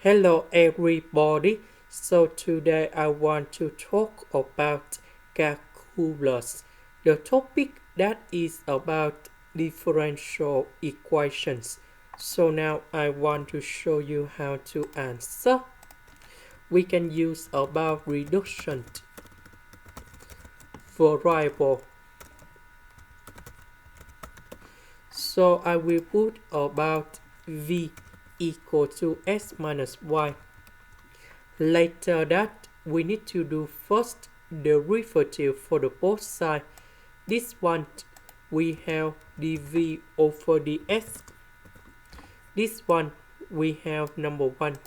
Hello everybody. So today I want to talk about calculus. The topic that is about differential equations. So now I want to show you how to answer. We can use about reduction variable. So I will put about v equal to s minus y. Later that we need to do first derivative for the both sides. This one we have dv over ds. This one we have number 1.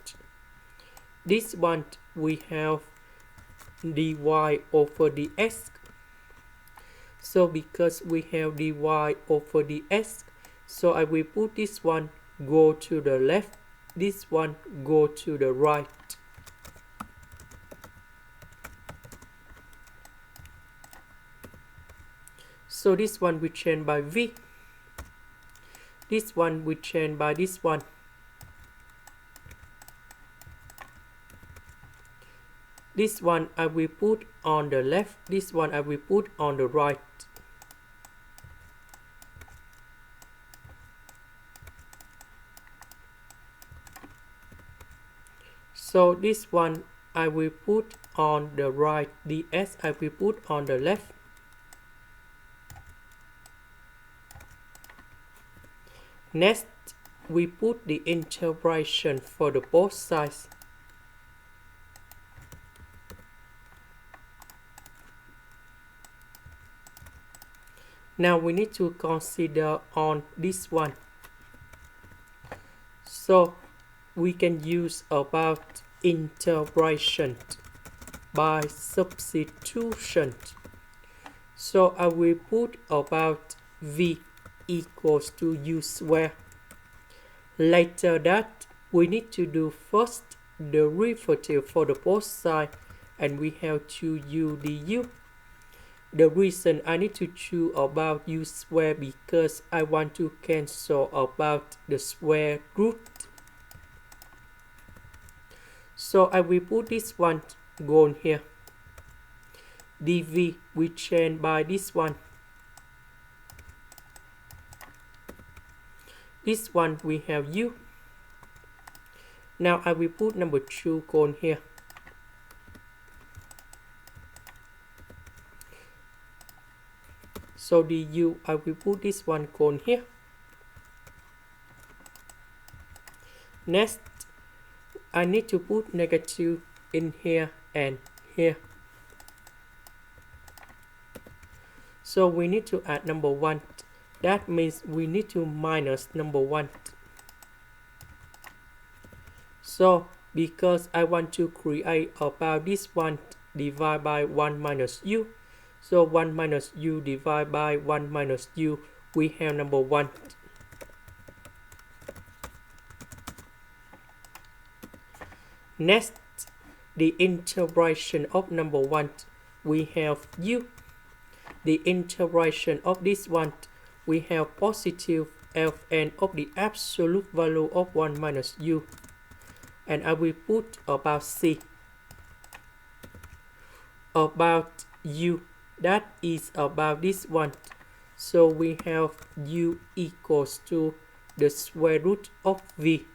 This one we have dy over ds. So because we have dy over ds, so I will put this one go to the left, this one go to the right. So this one we change by v. This one we change by this one. This one I will put on the left. This one I will put on the right. So this one I will put on the right. ds I will put on the left. Next, we put the integration for the both sides. Now we need to consider on this one. So we can use about integration by substitution. So I will put about v equals to u square. Later that we need to do first derivative for the both sides, and we have to u du. The reason I need to choose about u square because I want to cancel about the square root. So I will put this one gone here. dv we change by this one. This one we have u. Now I will put number 2 gone here. So du I will put this one gone here. Next, I need to put negative in here and here. So we need to add number 1. That means we need to minus number 1. So because I want to create about this one divided by 1 minus u. So 1 minus u divided by 1 minus u, we have number 1. Next, the integration of number 1, we have u. The integration of this one, we have positive ln of the absolute value of 1 minus u. And I will put about c. About u, that is about this one. So we have u equals to the square root of v.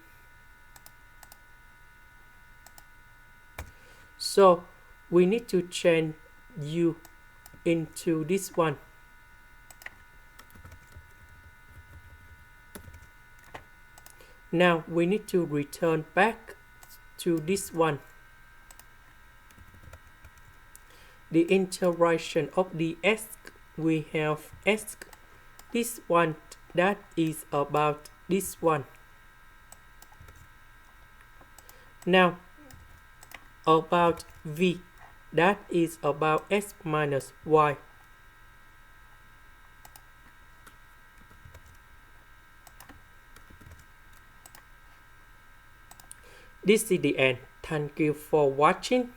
So we need to change u into this one. Now we need to return back to this one. The integration of the s, we have s. This one, that is about this one. Now about v, that is about s minus y. This is the end. Thank you for watching.